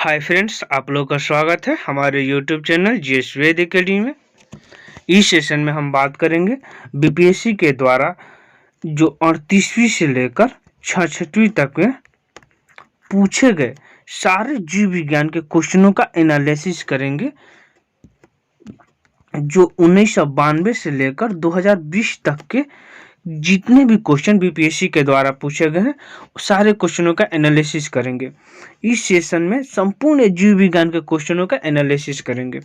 Hi friends, आप लोगों का स्वागत है हमारे यूट्यूब चैनल जीएस वेद अकेडमी में। इस सेशन में हम बात करेंगे बीपीएससी के द्वारा जो 38वीं से लेकर 66वीं तक में पूछे गए सारे जीव विज्ञान के क्वेश्चनों का एनालिसिस करेंगे। जो 1992 से लेकर 2020 तक के जितने भी क्वेश्चन बीपीएससी के द्वारा पूछे गए हैं सारे क्वेश्चनों का एनालिसिस करेंगे। इस सेशन में संपूर्ण जीव विज्ञान के क्वेश्चनों का एनालिसिस करेंगे।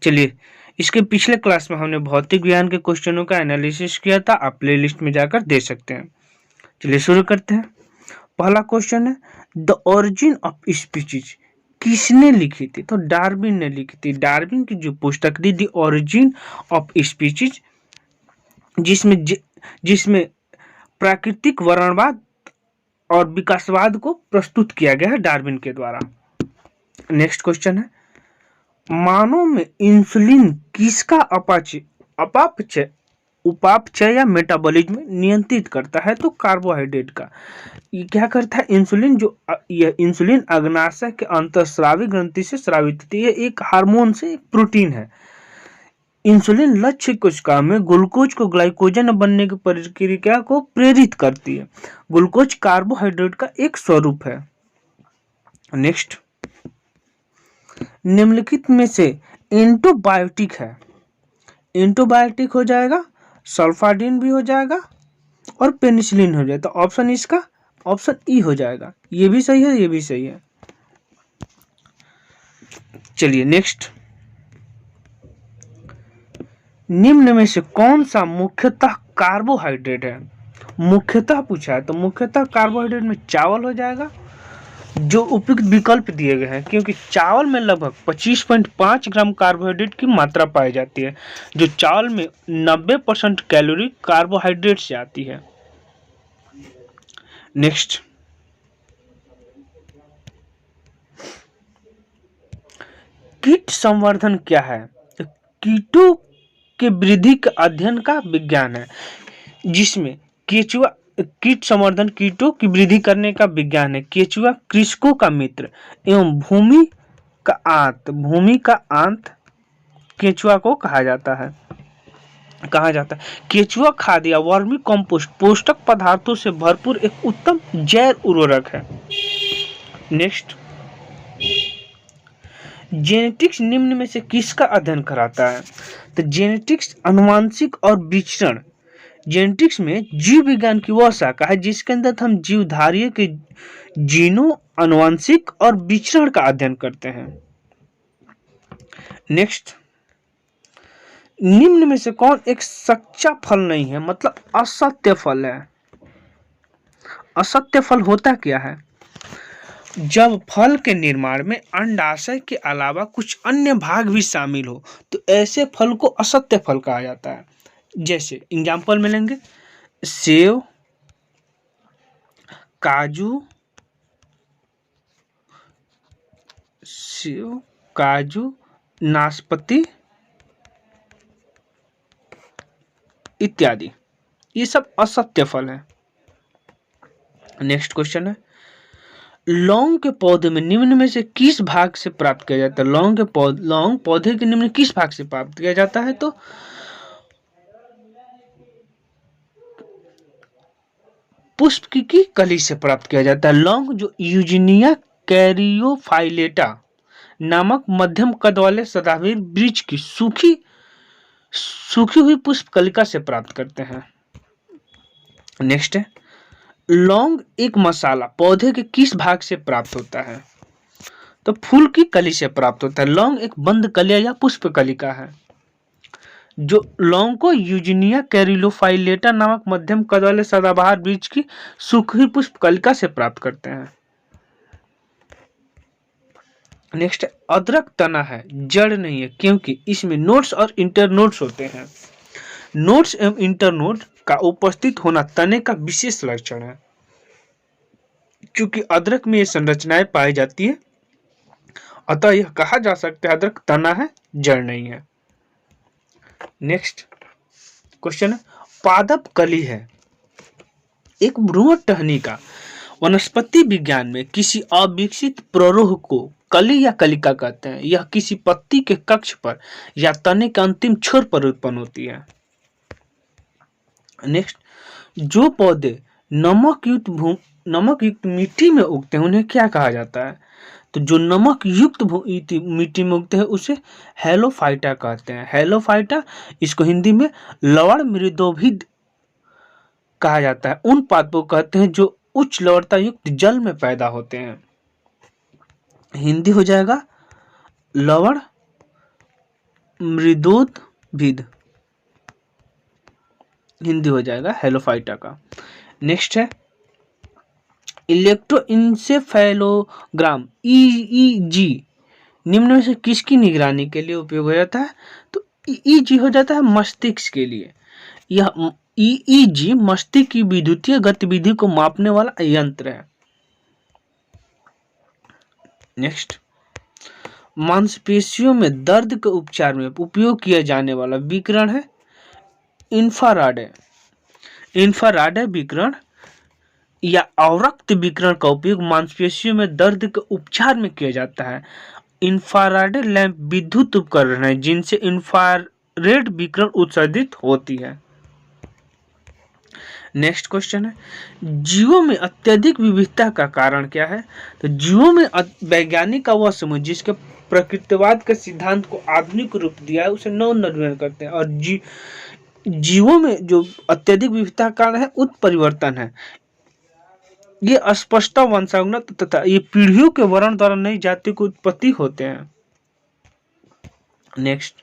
चलिए, इसके पिछले क्लास में हमने भौतिक विज्ञान के क्वेश्चनों का एनालिसिस किया था, आप प्लेलिस्ट में जाकर देख सकते हैं। चलिए शुरू करते हैं। पहला क्वेश्चन है, द ओरिजिन ऑफ स्पीशीज किसने लिखी थी? तो डार्विन ने लिखी थी। डार्विन की जो पुस्तक थी द ओरिजिन ऑफ स्पीशीज, जिसमें प्राकृतिक वर्णवाद और विकासवाद को प्रस्तुत किया गया है डार्विन के द्वारा। नेक्स्ट क्वेश्चन है, मानव में इंसुलिन किसका उपापचय या मेटाबॉलिज्म नियंत्रित करता है? तो कार्बोहाइड्रेट का। ये क्या करता है? इंसुलिन यह इंसुलिन अग्नाशय के अंतःस्रावी ग्रंथि से स्रावित होती है। एक हार्मोन से एक प्रोटीन है। इंसुलिन लक्ष्य कोशिका में ग्लूकोज को ग्लाइकोजन बनने की प्रक्रिया को प्रेरित करती है। ग्लूकोज कार्बोहाइड्रेट का एक स्वरूप है। नेक्स्ट, निम्नलिखित में से एंटीबायोटिक है। एंटीबायोटिक हो जाएगा, सल्फाडिन भी हो जाएगा और पेनिसिलिन हो जाएगा। तो ऑप्शन इसका ऑप्शन ई हो जाएगा। ये भी सही है, ये भी सही है। चलिए नेक्स्ट, निम्न में से कौन सा मुख्यतः कार्बोहाइड्रेट है? मुख्यतः पूछा है तो मुख्यतः कार्बोहाइड्रेट में चावल हो जाएगा। जो उपयुक्त विकल्प दिए गए हैं, क्योंकि चावल में लगभग 25.5 ग्राम कार्बोहाइड्रेट की मात्रा पाई जाती है। जो चावल में 90% कैलोरी कार्बोहाइड्रेट से आती है। नेक्स्ट, कीट संवर्धन क्या है? तो कीटों के वृद्धि के अध्ययन का विज्ञान है, जिसमें केचुआ कीट संवर्धन कीटों की वृद्धि करने का विज्ञान है। केचुआ कृषकों का मित्र एवं भूमि का आंत केचुआ को कहा जाता है। केचुआ खाद या वर्मी कंपोस्ट पोषक पदार्थों से भरपूर एक उत्तम जैव उर्वरक है। नेक्स्ट, जेनेटिक्स निम्न में से किसका अध्ययन कराता है? तो जेनेटिक्स आनुवंशिक और विचरण। जेनेटिक्स में जीव विज्ञान की वह शाखा है जिसके अंदर हम जीवधारियों के जीनों, आनुवंशिक और विचरण का अध्ययन करते हैं। नेक्स्ट, निम्न में से कौन एक सच्चा फल नहीं है, मतलब असत्य फल है? असत्य फल होता क्या है? जब फल के निर्माण में अंडाशय के अलावा कुछ अन्य भाग भी शामिल हो तो ऐसे फल को असत्य फल कहा जाता है। जैसे एग्जाम्पल में लेंगे सेव, काजू, नाशपाती इत्यादि। ये सब असत्य फल है। नेक्स्ट क्वेश्चन है, लौंग के पौधे में निम्न में से किस भाग से प्राप्त किया जाता है? लौंग पौधे के निम्न किस भाग से प्राप्त किया जाता है? तो पुष्प की कली से प्राप्त किया जाता है। लौंग जो यूजिनिया कैरियोफाइलेटा नामक मध्यम कद वाले सदाबहार वृक्ष की सूखी हुई पुष्प कलिका से प्राप्त करते हैं। नेक्स्ट है, लौंग एक मसाला पौधे के किस भाग से प्राप्त होता है? तो फूल की कली से प्राप्त होता है। लौंग एक बंद कलिया या पुष्प कलिका है। जो लौंग को यूजिनिया कैरियोफाइलेटा नामक मध्यम कद वाले सदाबहार वृक्ष की सूखी पुष्प कलिका से प्राप्त करते हैं। नेक्स्ट, अदरक तना है, जड़ नहीं है, क्योंकि इसमें नोड्स और इंटरनोड्स होते हैं। नोड्स एवं इंटरनोड का उपस्थित होना तने का विशेष लक्षण है। क्योंकि अदरक में ये संरचनाएं पाई जाती है, अतः यह कहा जा सकता है अदरक तना है, जड़ नहीं है। नेक्स्ट क्वेश्चन, पादप कली है एक भ्रूण टहनी का। वनस्पति विज्ञान में किसी अविकसित प्ररोह को कली या कलिका कहते हैं। यह किसी पत्ती के कक्ष पर या तने के अंतिम छोर पर उत्पन्न होती है। नेक्स्ट, जो पौधे नमक युक्त मिट्टी में उगते हैं उन्हें क्या कहा जाता है? तो जो नमक युक्त मिट्टी में उगते हैं उसे हेलोफाइटा कहते हैं। हेलोफाइटा, इसको हिंदी में लवण मृदोभिद कहा जाता है। उन पादपों को कहते हैं जो उच्च लवणता युक्त जल में पैदा होते हैं। हिंदी हो जाएगा लवण मृदोभिद, हिंदी हो जाएगा हेलोफाइटा का। नेक्स्ट है इलेक्ट्रोइंसेफेलोग्राम ईईजी निम्न में से किसकी निगरानी के लिए उपयोग हो जाता है? तो ईईजी हो जाता है मस्तिष्क के लिए। यह ईईजी मस्तिष्क की विद्युतीय गतिविधि को मापने वाला यंत्र है। नेक्स्ट, मांसपेशियों में दर्द के उपचार में उपयोग किया जाने वाला विकिरण है इंफ्रारेड। इंफ्रारेड विकिरण या अवरक्त विकिरण का उपयोग मांसपेशियों में दर्द के उपचार में किया जाता है। इंफ्रारेड लैंप विद्युत उपकरण है जिनसे इंफ्रारेड विकिरण उत्सर्जित होती है। नेक्स्ट क्वेश्चन है, जीवों में अत्यधिक विविधता का कारण क्या है? तो जीवों में वैज्ञानिक का वह समूह जिसके प्रकृतिवाद के सिद्धांत को आधुनिक रूप दिया है उसे नव निर्माण करते हैं। और जीवों में जो अत्यधिक विविधता का कारण है उत्परिवर्तन है। ये अस्पष्टता, वंशानुगत तथा ये पीढ़ियों के वर्ण द्वारा नई जाति की उत्पत्ति होते हैं। नेक्स्ट,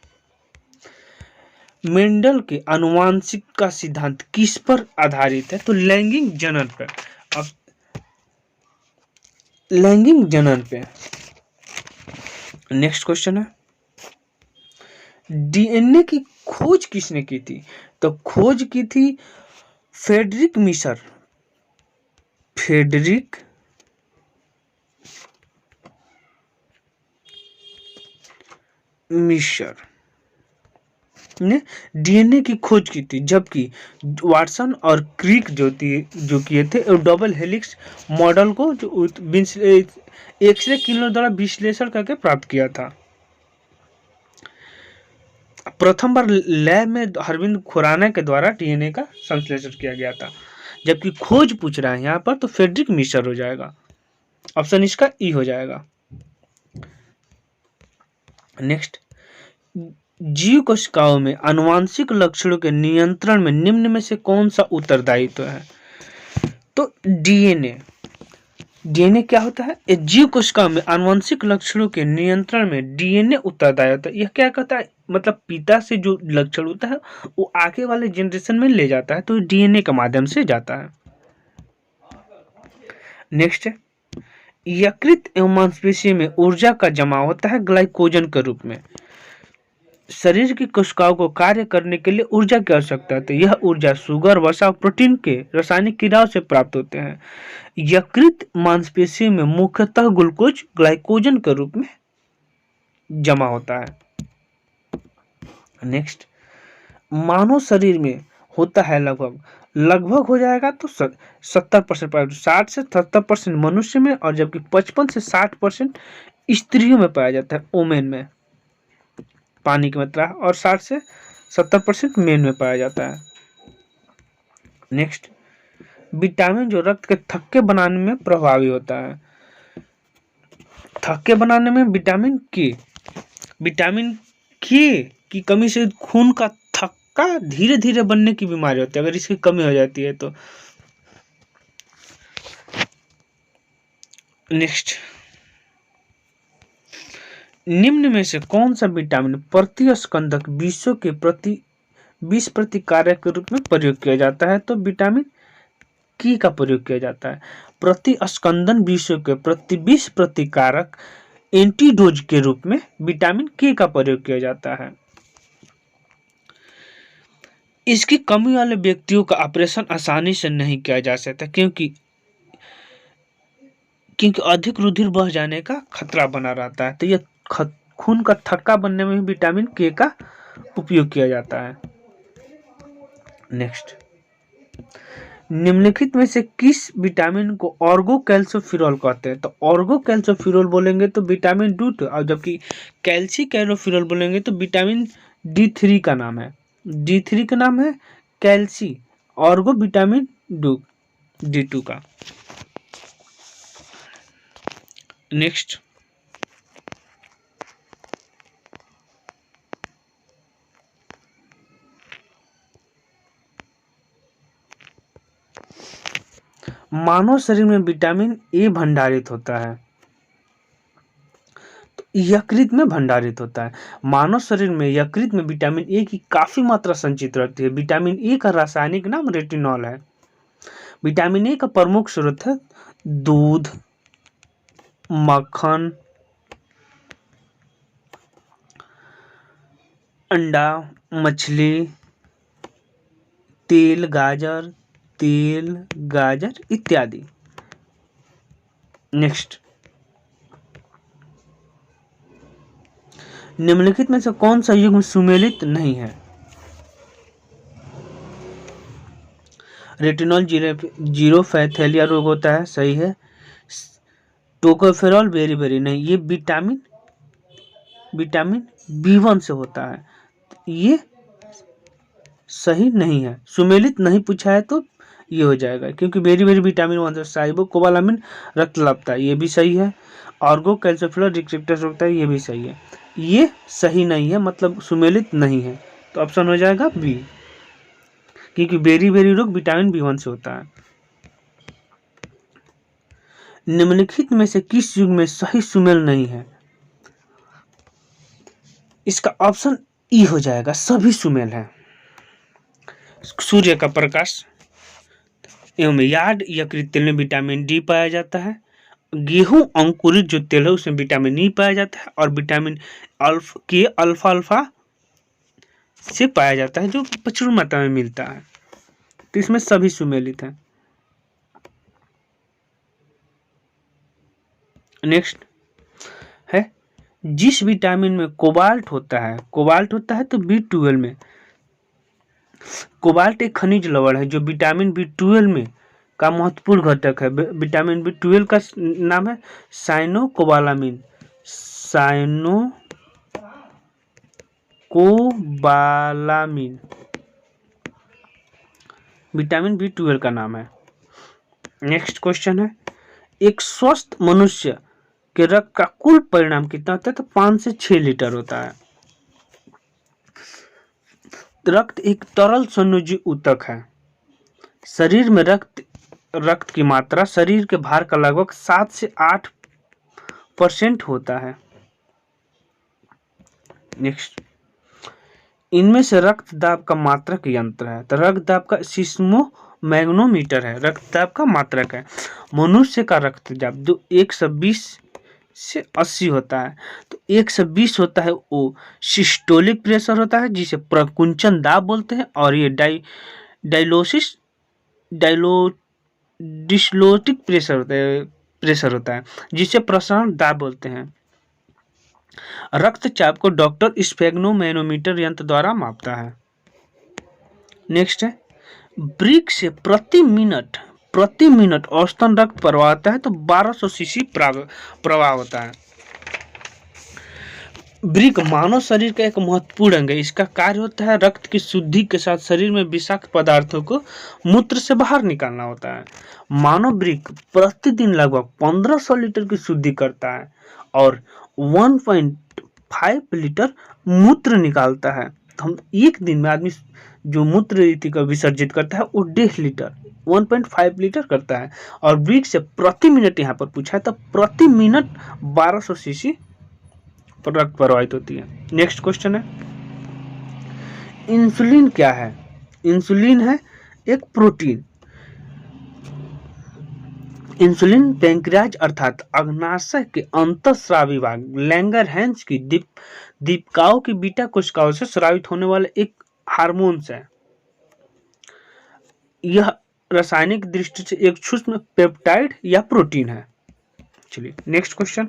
मेंडल के आनुवंशिक का सिद्धांत किस पर आधारित है? तो लैंगिक जनन पर। अब लैंगिक जनन पे नेक्स्ट क्वेश्चन है, डीएनए की खोज किसने की थी? तो खोज की थी फ्रेडरिक मिशर। फ्रेडरिक मिशर ने डीएनए की खोज की थी, जबकि वाटसन और क्रिक जो किए थे डबल हेलिक्स मॉडल को जो एक्सरे किरणों द्वारा विश्लेषण करके प्राप्त किया था। प्रथम बार लैब में अरविंद खुराना के द्वारा डीएनए का संश्लेषण किया गया था। जबकि खोज पूछ रहा है यहाँ पर, तो फ्रेडरिक मिशर हो जाएगा। ऑप्शन इसका ई हो जाएगा। नेक्स्ट, जीव कोशिकाओं में आनुवंशिक लक्षणों के नियंत्रण में निम्न में से कौन सा उत्तरदायित्व है? तो डीएनए। डीएनए क्या होता है? जीव कोशिकाओं में आनुवंशिक लक्षणों के नियंत्रण में डीएनए उत्तरदायी होता है। यह क्या कहता है? मतलब पिता से जो लक्षण होता है वो आगे वाले जनरेशन में ले जाता है, तो डीएनए के माध्यम से जाता है। नेक्स्ट है, यकृत एवं मांसपेशी में ऊर्जा का जमाव होता है ग्लाइकोजन के रूप में। शरीर की कोशिकाओं को कार्य करने के लिए ऊर्जा की आवश्यकता है, तो यह ऊर्जा शुगर, वसा और प्रोटीन के रासायनिक क्रियाओं से प्राप्त होते हैं। यकृत मांसपेशी में मुख्यतः ग्लूकोज ग्लाइकोजन के रूप में जमा होता है। नेक्स्ट, मानव शरीर में होता है लगभग हो जाएगा तो 70%, 60 से 70% मनुष्य में, और जबकि 55 से 60% स्त्रियों में पाया जाता है, ओमेन में पानी की मात्रा, और 60 से 70% मेन में पाया जाता है। नेक्स्ट, विटामिन जो रक्त के थक्के बनाने में प्रभावी होता है। थक्के बनाने में विटामिन के की कमी से खून का थक्का धीरे धीरे बनने की बीमारी होती है, अगर इसकी कमी हो जाती है तो। नेक्स्ट, निम्न में से कौन सा विटामिन प्रतिस्कंदक विषों के प्रति विष प्रतिकारक के रूप में प्रयोग किया जाता है? तो विटामिन की का प्रयोग किया जाता है। प्रतिस्कंदन विषों के प्रति विष प्रतिकारक एंटीडोज के रूप में विटामिन के का प्रयोग किया जाता है। इसकी कमी वाले व्यक्तियों का ऑपरेशन आसानी से नहीं किया जा सकता, क्योंकि अधिक रुधिर बह जाने का खतरा बना रहता है। तो यह खून का थक्का बनने में विटामिन के का उपयोग किया जाता है। नेक्स्ट, निम्नलिखित में से किस विटामिन को ऑर्गोकैल्सिफेरॉल कहते हैं? तो ऑर्गोकैल्सिफेरॉल बोलेंगे तो विटामिन D2, और जबकि कैल्सीकैलोफेरॉल बोलेंगे तो विटामिन D3 का नाम है। D3 का नाम है कैल्सी, ऑर्गो विटामिन D2 का। नेक्स्ट, मानव शरीर में विटामिन ए भंडारित होता है, तो यकृत में भंडारित होता है। मानव शरीर में यकृत में विटामिन ए की काफी मात्रा संचित रहती है। विटामिन ए का रासायनिक नाम रेटिनॉल है। विटामिन ए का प्रमुख स्रोत है दूध, मक्खन, अंडा, मछली, तेल, गाजर इत्यादि। नेक्स्ट, निम्नलिखित में से कौन सा युग्म सुमेलित नहीं है? रेटिनॉल जीरोफैथेलिया रोग होता है, सही है। टोकोफेरॉल बेरी नहीं, ये विटामिन B1 से होता है, ये सही नहीं है। सुमेलित नहीं पूछा है तो ये हो जाएगा, क्योंकि बेरी विटामिन 1 से। साइबोकोबालामिन रक्त लापता है, ये भी सही है। ऑर्गोकैल्सिफेरॉल रिसेप्टर्स होता है, ये भी सही है। ये सही नहीं है, मतलब सुमेलित नहीं है, तो ऑप्शन हो जाएगा बी, क्योंकि बेरी रोग विटामिन B1 से होता है। निम्नलिखित में से किस युग में सही सुमेल नहीं है? इसका ऑप्शन ई हो जाएगा, सभी सुमेल है। सूर्य का प्रकाश एवं यार्ड यकृत तेल में विटामिन डी पाया जाता है। गेहूं अंकुरित जो तेल है उसमें विटामिन ई पाया जाता है, और विटामिन अल्फा से पाया जाता है, जो प्रचुर मात्रा में मिलता है। तो इसमें सभी सुमेलित हैं। नेक्स्ट है, जिस विटामिन में कोबाल्ट होता है तो B12 में। कोबाल्ट एक खनिज लवण है जो विटामिन B12 में का महत्वपूर्ण घटक है। विटामिन B12 का नाम है साइनोकोबालामिन। विटामिन B12 का नाम है। नेक्स्ट क्वेश्चन है, एक स्वस्थ मनुष्य के रक्त का कुल परिमाण कितना होता है? तो 5 से 6 लीटर होता है। रक्त एक तरल संयोजी ऊतक है। शरीर में रक्त की मात्रा शरीर के भार का लगभग 7 से 8% होता है। नेक्स्ट, इनमें से रक्तदाब का मात्रक यंत्र है। तो रक्तदाब का सिस्मोमैग्नोमीटर है, रक्तदाब का मात्रक है। मनुष्य का रक्तचाप जो 120 से 80 होता है, तो 120 होता है वो सिस्टोलिक प्रेशर होता है, जिसे प्रकुंचन दाब बोलते हैं। और ये डिस्लोटिक प्रेशर होता है, जिसे प्रसारण दाब बोलते हैं। रक्तचाप को डॉक्टर स्फेग्नोमैनोमीटर यंत्र द्वारा मापता है। नेक्स्ट है, ब्रिक से प्रति मिनट औसतन रक्त प्रवाह होता है, तो 1200 सीसी प्रवाह होता है। ब्रिक मानव शरीर का एक महत्वपूर्ण अंग है। इसका कार्य होता है रक्त की शुद्धि के साथ शरीर में विषाक्त पदार्थों को मूत्र से बाहर निकालना होता है। मानव ब्रिक प्रतिदिन लगभग 1500 लीटर की शुद्धि करता है और 1.5 लीटर मूत्र निकालता है। तो हम एक दिन में आदमी जो मूत्र रीति का विसर्जित करता है वो 1.5 लीटर 1.5 लीटर करता है। और ब्रिक से प्रति मिनट यहाँ पर पूछा है, तो प्रति मिनट 1200 सीसी रक्त प्रवाहित होती है। नेक्स्ट क्वेश्चन है, इंसुलिन क्या है? इंसुलिन है एक प्रोटीन। इंसुलिन पैंक्रियाज अर्थात अग्नाशय के अंतःस्रावी भाग लैंगरहैंस की दीपिकाओं की बीटा कोशिकाओं से स्रावित होने वाले एक हार्मोन्स है। यह रासायनिक दृष्टि से एक सूक्ष्म पेप्टाइड या प्रोटीन है। चलिए नेक्स्ट क्वेश्चन,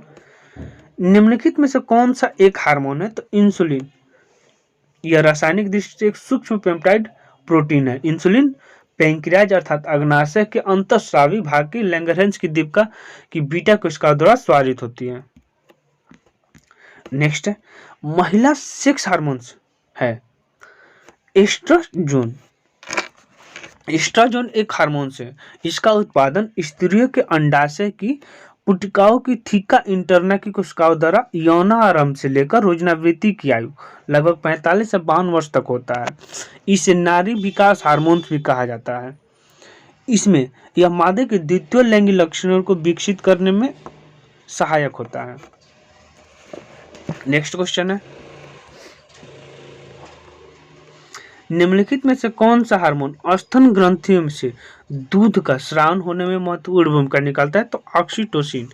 निम्नलिखित में से कौन सा एक हार्मोन है? तो इंसुलिन। यह रासायनिक दृष्टि से एक सूक्ष्म पेप्टाइड प्रोटीन है। इंसुलिन पैंक्रियाज अर्थात अग्नाशय के अंतःस्रावी भाग की लैंगरहैंस की दीपिका की बीटा कोशिकाओं द्वारा स्वारित होती है। नेक्स्ट है महिला सेक्स हार्मोन्स है एस्ट्रोजन। एस्ट्रोजन एक हार्मोन है, इसका उत्पादन स्त्रियों के अंडाशय की पुटिकाओं की थीका इंटरना की कोशिकाओं द्वारा यौनारंभ से लेकर रोजनावृत्ति की आयु लगभग 45 से 52 वर्ष तक होता है। इसे नारी विकास हार्मोन भी कहा जाता है। इसमें यह मादे के द्वितीय लैंगिक लक्षणों को विकसित करने में सहायक होता है। नेक्स्ट क्वेश्चन है निम्नलिखित में से कौन सा हार्मोन स्तन ग्रंथियों से दूध का स्राव होने में महत्वपूर्ण भूमिका निकालता है? तो ऑक्सीटोसिन।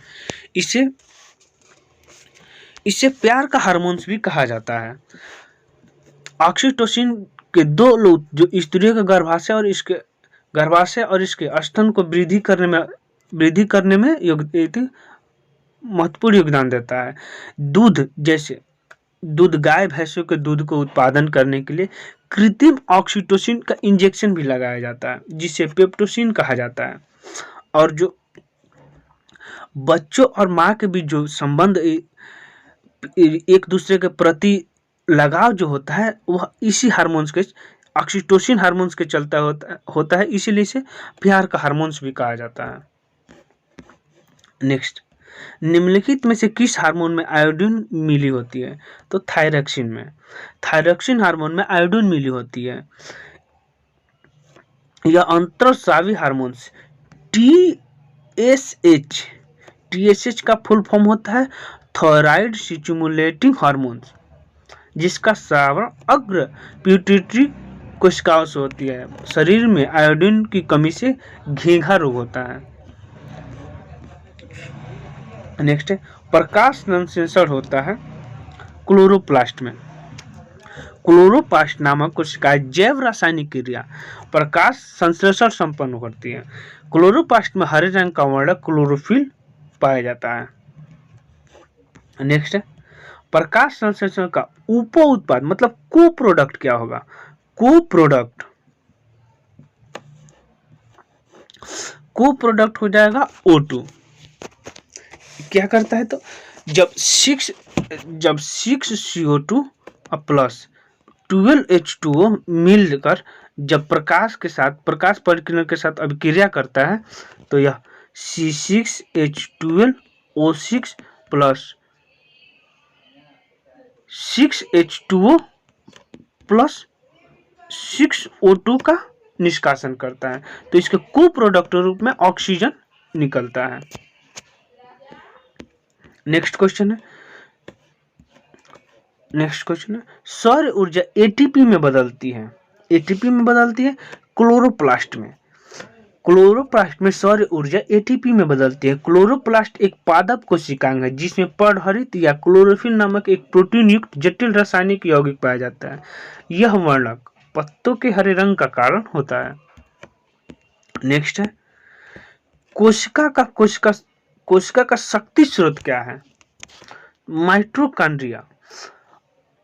इसे प्यार का हार्मोन भी कहा जाता है। ऑक्सीटोसिन के दो लूप जो स्त्रियों के गर्भाशय और इसके स्तन को वृद्धि करने में महत्वपूर्ण योगदान देता है। दूध गाय भैंसों के दूध को उत्पादन करने के लिए कृत्रिम ऑक्सीटोसिन का इंजेक्शन भी लगाया जाता है जिसे पेप्टोसिन कहा जाता है। और जो बच्चों और माँ के बीच जो संबंध एक दूसरे के प्रति लगाव जो होता है वह इसी हार्मोन्स के ऑक्सीटोसिन हार्मोन्स के चलता होता है, इसीलिए इसे प्यार का हार्मोन्स भी कहा जाता है। नेक्स्ट निम्नलिखित में से किस हार्मोन में आयोडीन मिली होती है? तो थायरॉक्सिन में। थायरॉक्सिन हार्मोन में आयोडीन मिली होती है। यह अंतःस्रावी हार्मोन्स टीएसएच का फुल फॉर्म होता है थायराइड स्टिमुलेटिंग हार्मोन्स, जिसका स्रावण अग्र पिट्यूटरी कोशिकाओं से होती है। शरीर में आयोडीन की कमी से घेंघा रोग होता है। नेक्स्ट है प्रकाश संश्लेषण होता है क्लोरोप्लास्ट में। क्लोरोप्लास्ट नामक कोशिकाएं जैव रासायनिक क्रिया प्रकाश संश्लेषण संपन्न करती है। क्लोरोप्लास्ट में हरे रंग का वर्णक क्लोरोफिल पाया जाता है। नेक्स्ट है प्रकाश संश्लेषण का उप उत्पाद मतलब को प्रोडक्ट क्या होगा? को प्रोडक्ट हो जाएगा O2। क्या करता है? तो जब 6CO2 प्लस 12H2O मिलकर जब प्रकाश परिक्रिया के साथ अभिक्रिया करता है तो यह C6H12O6 plus 6H2O plus 6O2 का निष्कासन करता है, तो इसके को प्रोडक्ट रूप में ऑक्सीजन निकलता है। नेक्स्ट क्वेश्चन है सौर ऊर्जा एटीपी में बदलती है क्लोरोप्लास्ट में सौर ऊर्जा एटीपी में बदलती है। क्लोरोप्लास्ट एक पादप कोशिकांग है जिसमें पर्णहरित या क्लोरोफिल नामक एक प्रोटीन युक्त जटिल रासायनिक यौगिक पाया जाता है। यह वर्णक पत्तों के हरे रंग का कारण होता है। नेक्स्ट है कोशिका का शक्ति स्रोत क्या है?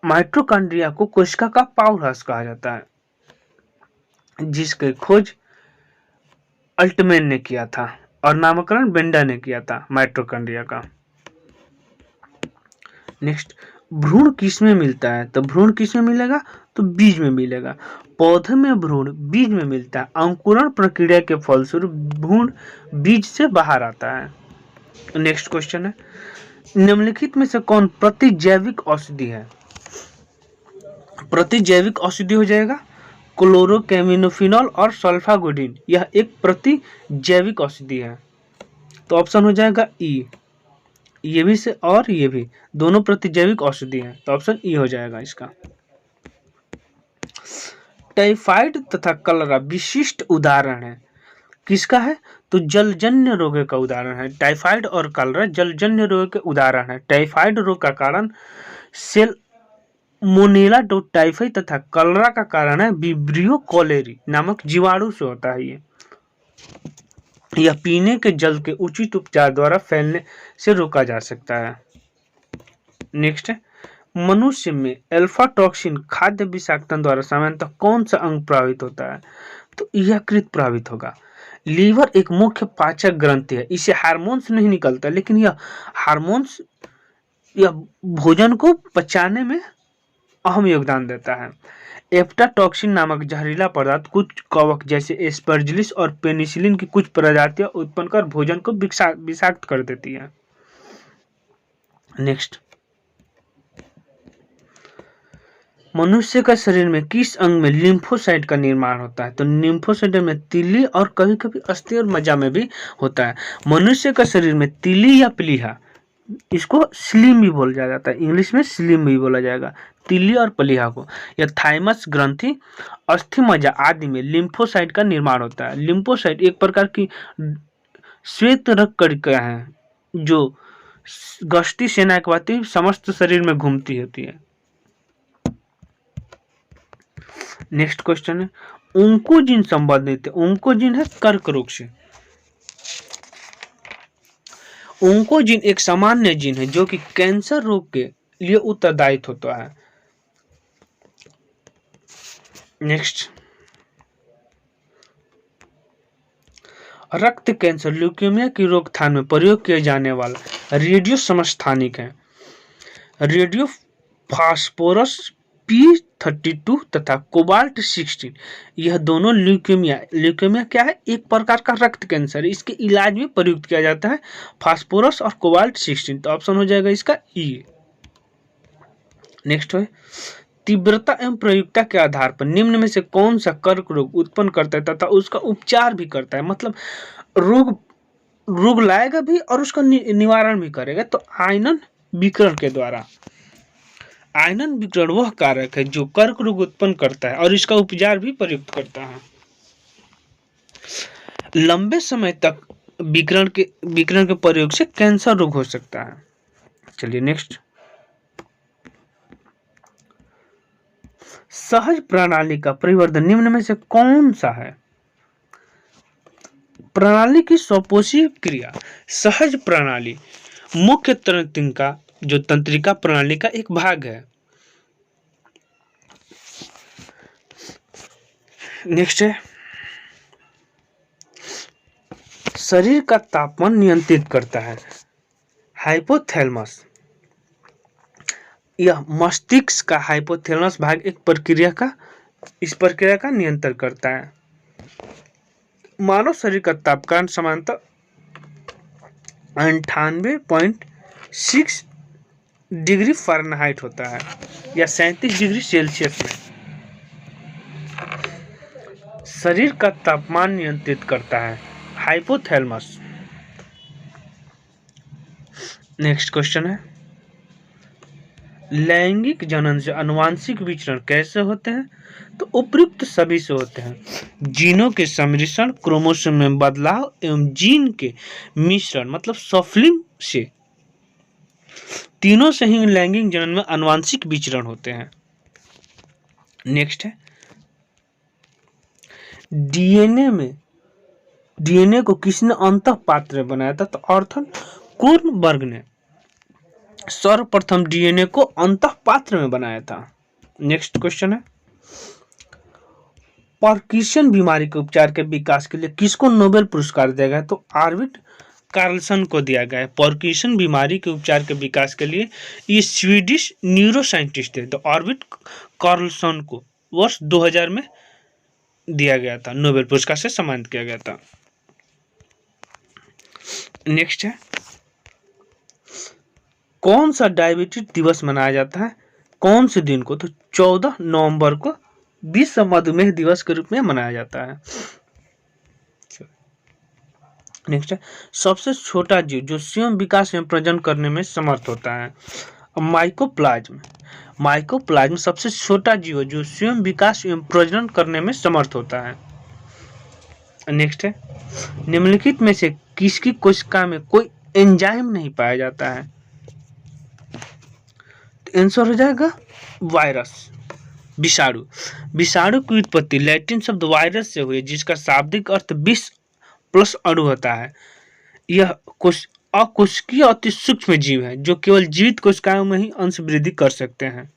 माइटोकॉन्ड्रिया को कोशिका का पावर हाउस कहा जाता है, जिसकी खोज अल्टमैन ने किया था और नामकरण बेंडा ने किया था माइटोकॉन्ड्रिया का। नेक्स्ट भ्रूण किस में मिलता है? तो भ्रूण किस में मिलेगा? तो बीज में मिलेगा। पौधे में भ्रूण बीज में मिलता है। अंकुरण प्रक्रिया के फलस्वरूप भ्रूण बीज से बाहर आता है। नेक्स्ट क्वेश्चन है निम्नलिखित में से कौन प्रतिजैविक औषधि है? प्रतिजैविक औषधि हो जाएगा क्लोरोकेमिनोफिनॉल और सल्फागोडिन। यह एक प्रतिजैविक औषधि है, तो ऑप्शन हो जाएगा ई। ये भी से और ये भी दोनों प्रतिजैविक औषधि हैं, तो ऑप्शन ई हो जाएगा इसका। टाइफाइड तथा कलरा विशिष्ट उदाहरण है किसका है? तो जलजन्य रोग का उदाहरण है। टाइफाइड और कलरा जलजन्य रोग के उदाहरण है। टाइफाइड रोग का कारण सैल्मोनेला टाइफी तथा कलरा का कारण है विब्रियो कोलेरी नामक जीवाणु से होता है। यह पीने के जल के उचित उपचार द्वारा फैलने से रोका जा सकता है। नेक्स्ट है मनुष्य में अल्फा टॉक्सिन खाद्य विषाक्तन द्वारा सामान्यतः कौन सा अंग प्रभावित होता है? तो यकृत प्रभावित होगा। लीवर एक मुख्य पाचक ग्रंथि है, इसे हार्मोन्स नहीं निकलता, लेकिन यह हार्मोन्स यह भोजन को पचाने में अहम योगदान देता है। एफ्लाटॉक्सिन नामक जहरीला पदार्थ कुछ कवक जैसे एस्परजिलस और पेनिसिलिन की कुछ प्रजातियां उत्पन्न कर भोजन को विषाक्त कर देती है। नेक्स्ट, मनुष्य का शरीर में किस अंग में लिम्फोसाइट का निर्माण होता है? तो लिम्फोसाइट में तिल्ली और कभी कभी अस्थि और मज्जा में भी होता है। मनुष्य का शरीर में तिल्ली या प्लीहा, इसको स्लिम भी बोला जाता है, इंग्लिश में स्लिम भी बोला जाएगा, तिल्ली और प्लीहा को, या थाइमस ग्रंथि, अस्थि मज्जा आदि में लिम्फोसाइट का निर्माण होता है। लिम्फोसाइट एक प्रकार की श्वेत रक्त कणिका है जो गश्ती सेना के भांति समस्त शरीर में घूमती होती है। नेक्स्ट क्वेश्चन है, ओंकोजिन संबंधित है। ओंकोजिन है कर्क रोग से। ओंकोजिन एक सामान्य जीन है जो कि कैंसर रोग के लिए उत्तरदायित्व होता है। नेक्स्ट, रक्त कैंसर ल्यूकेमिया की रोकथाम में प्रयोग किया जाने वाला रेडियो समस्थानिक है। रेडियो फास्फोरस P32 तथा कोबाल्ट 16, यह दोनों ल्यूकेमिया क्या है? एक प्रकार का रक्त कैंसर है, इसके इलाज में प्रयुक्त किया जाता है फास्फोरस और कोबाल्ट 16, तो ऑप्शन हो जाएगा इसका ई। नेक्स्ट है, तीव्रता एवं प्रयुक्ता के आधार पर निम्न में से कौन सा कर्क रोग उत्पन्न करता है तथा उसका उपचार भी करता है? मतलब रोग लाएगा भी और उसका निवारण भी करेगा। तो आयनन विकिरण के द्वारा। आयनन विकिरण वह कारक है जो कर्क रोग उत्पन्न करता है और इसका उपचार भी प्रयुक्त करता है। लंबे समय तक विकिरण के प्रयोग से कैंसर रोग हो सकता है। चलिए नेक्स्ट, सहज प्रणाली का परिवर्तन निम्न में से कौन सा है? प्रणाली की स्वपोषी क्रिया। सहज प्रणाली मुख्य तंत्रिका प्रणाली का एक भाग है। नेक्स्ट है, शरीर का तापमान नियंत्रित करता है हाइपोथैलेमस। यह मस्तिष्क का हाइपोथैलेमस भाग इस प्रक्रिया का नियंत्रण करता है। मानव शरीर का तापमान सामान्यतः 98.6 डिग्री फ़ारेनहाइट होता है या 37 डिग्री सेल्सियस में। शरीर का तापमान नियंत्रित करता है हाइपोथैलेमस। नेक्स्ट क्वेश्चन है, लैंगिक जनन से आनुवंशिक विचरण कैसे होते हैं? तो उपयुक्त सभी से होते हैं। जीनों के सम्मिश्रण, क्रोमोसोम में बदलाव एवं जीन के मिश्रण मतलब शफलिंग से, तीनों से ही लैंगिक जनन में आनुवंशिक विचरण होते हैं। नेक्स्ट है, डीएनए को किसने अंतःपात्र बनाया था? तो ऑर्थन कोर्नबर्ग ने सर्वप्रथम डीएनए को अंतःपात्र में बनाया था। नेक्स्ट क्वेश्चन है, पार्किंसन बीमारी के उपचार के विकास के लिए किसको नोबेल पुरस्कार दिया गया? तो आर्विड कार्लसन को दिया गया है। पार्किंसन बीमारी के उपचार के विकास के लिए ये स्वीडिश न्यूरोसाइंटिस्ट थे, तो आर्विड कार्लसन को वर्ष 2000 में दिया गया था, नोबेल पुरस्कार से सम्मानित किया गया था। नेक्स्ट है, कौन सा डायबिटीज दिवस मनाया जाता है? कौन से दिन को? तो 14 नवंबर को विश्व मधुमेह दिवस के रूप में मनाया जाता है। नेक्स्ट है, सबसे छोटा जीव जो स्वयं विकास एवं प्रजनन करने में समर्थ होता है? माइकोप्लाज्म सबसे छोटा जीव है जो स्वयं विकास एवं प्रजनन करने में समर्थ होता है। नेक्स्ट है, निम्नलिखित में से किसकी कोशिका में कोई एंजाइम नहीं पाया जाता है? तो आंसर हो जाएगा वायरस, विषाणु। विषाणु की उत्पत्ति लैटिन शब्द वायरस से हुई, जिसका शाब्दिक अर्थ विष प्लस अणु होता है। यह अकोशिकीय अति सूक्ष्म जीव है जो केवल जीवित कोशिकाओं में ही अंश वृद्धि कर सकते हैं।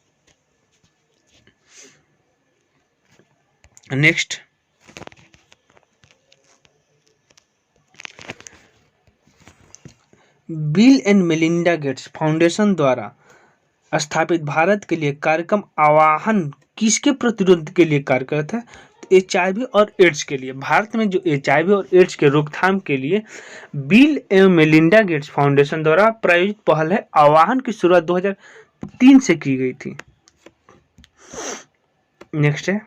Next, bill and Melinda Gates foundation द्वारा स्थापित भारत के लिए कार्यक्रम आह्वान किसके प्रतिरोध के लिए कार्य करता है? तो HIV और एड्स के लिए। भारत में जो HIV और एड्स के रोकथाम के लिए बिल एवं मेलिंडा गेट्स फाउंडेशन द्वारा प्रायोजित पहल है। आह्वान की शुरुआत 2003 से की गई थी। नेक्स्ट है,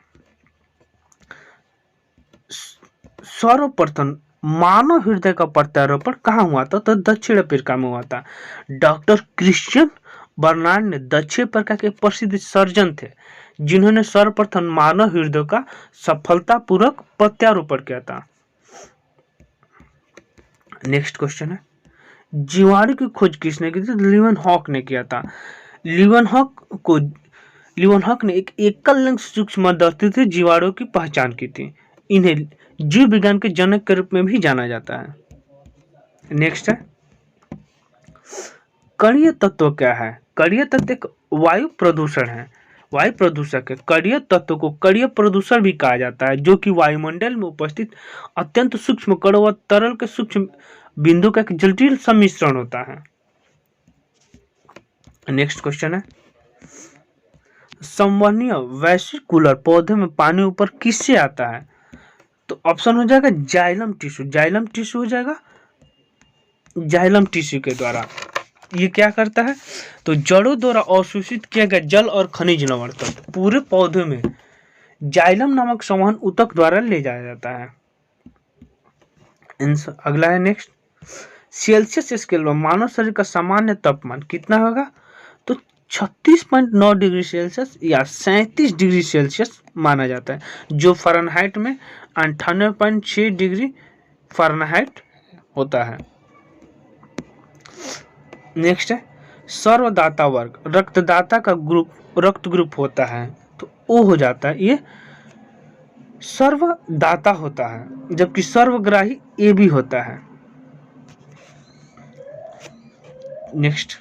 सर्वप्रथम मानव हृदय का प्रत्यारोपण कहाँ हुआ था? तो दक्षिण अफ्रीका में हुआ था। डॉक्टर क्रिश्चियन बर्नार्ड ने दक्षिण अफ्रीका के प्रसिद्ध सर्जन थे जिन्होंने सर्वप्रथम मानव हृदय का सफलतापूर्वक प्रत्यारोपण किया था। नेक्स्ट क्वेश्चन है, जीवाणु की खोज किसने की थी? लीवनहॉक ने किया था। लीवनहॉक ने एक एकल लिंक सूक्ष्मदर्शी से जीवाणु की पहचान की थी। इन्हें जीव विज्ञान के जनक के रूप में भी जाना जाता है। नेक्स्ट है, कणीय तत्व क्या है? कणीय तत्व एक वायु प्रदूषण है, वायु प्रदूषक है। कणीय तत्व को कणीय प्रदूषण भी कहा जाता है जो कि वायुमंडल में उपस्थित अत्यंत सूक्ष्म कणों व तरल के सूक्ष्म बिंदु का एक जटिल सम्मिश्रण होता है। नेक्स्ट क्वेश्चन है, संवहनीय वैश्विक कूलर पौधे में पानी ऊपर किससे आता है? तो ऑप्शन हो जाएगा जाइलम टिश्यू। जाइलम टिश्यू हो जाएगा जाइलम टिश्यू के द्वारा। ये क्या करता है? तो जड़ों द्वारा अवशोषित किया गया जल और खनिज लवण तत्व पूरे पौधे में जाइलम नामक संवहन ऊतक द्वारा ले जाया जाता है। अगला है नेक्स्ट, सेल्सियस स्केल में मानव शरीर का सामान्य तापमान कितना होगा? तो 36.9 डिग्री सेल्सियस या 37 डिग्री सेल्सियस माना जाता है, जो फ़ारेनहाइट में 98.6 डिग्री फ़ारेनहाइट होता है। नेक्स्ट है, सर्वदाता वर्ग रक्तदाता का रक्त ग्रुप होता है तो ओ हो जाता है, ये सर्वदाता होता है, जबकि सर्वग्राही ए भी होता है। नेक्स्ट,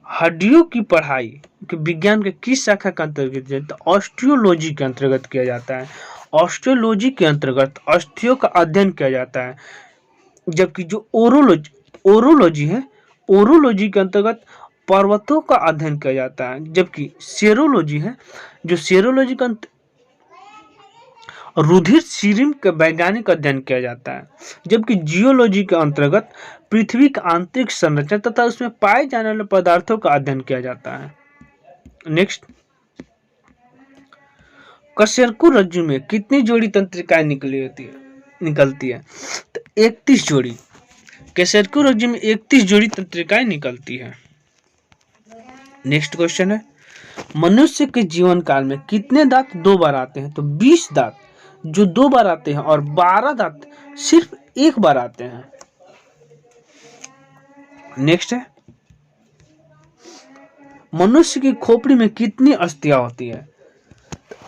हड्डियों की पढ़ाई विज्ञान के किस शाखा के अंतर्गत है? तो ऑस्टियोलॉजी के अंतर्गत किया जाता है। ऑस्टियोलॉजी के अंतर्गत अस्थियों का अध्ययन किया जाता है, जबकि जो ओरोलॉजी है, ओरोलॉजी के अंतर्गत पर्वतों का अध्ययन किया जाता है, जबकि सेरोलॉजी है, जो सेरोलॉजी का रुधिर सीरिम का वैज्ञानिक अध्ययन किया जाता है, जबकि जियोलॉजी के अंतर्गत पृथ्वी का आंतरिक संरचना तथा उसमें पाए जाने वाले पदार्थों का अध्ययन किया जाता है। नेक्स्ट, कशेरुकी रज्जु में कितनी जोड़ी तंत्रिकाएं निकलती है? तो 31 जोड़ी। कशेरुकी रज्जु में 31 जोड़ी तंत्रिकाएं निकलती है। नेक्स्ट क्वेश्चन है, मनुष्य के जीवन काल में कितने दांत 2 बार आते हैं? तो 20 दांत जो 2 बार आते हैं और 12 दांत सिर्फ 1 बार आते हैं। नेक्स्ट है, मनुष्य की खोपड़ी में कितनी अस्थियां होती है?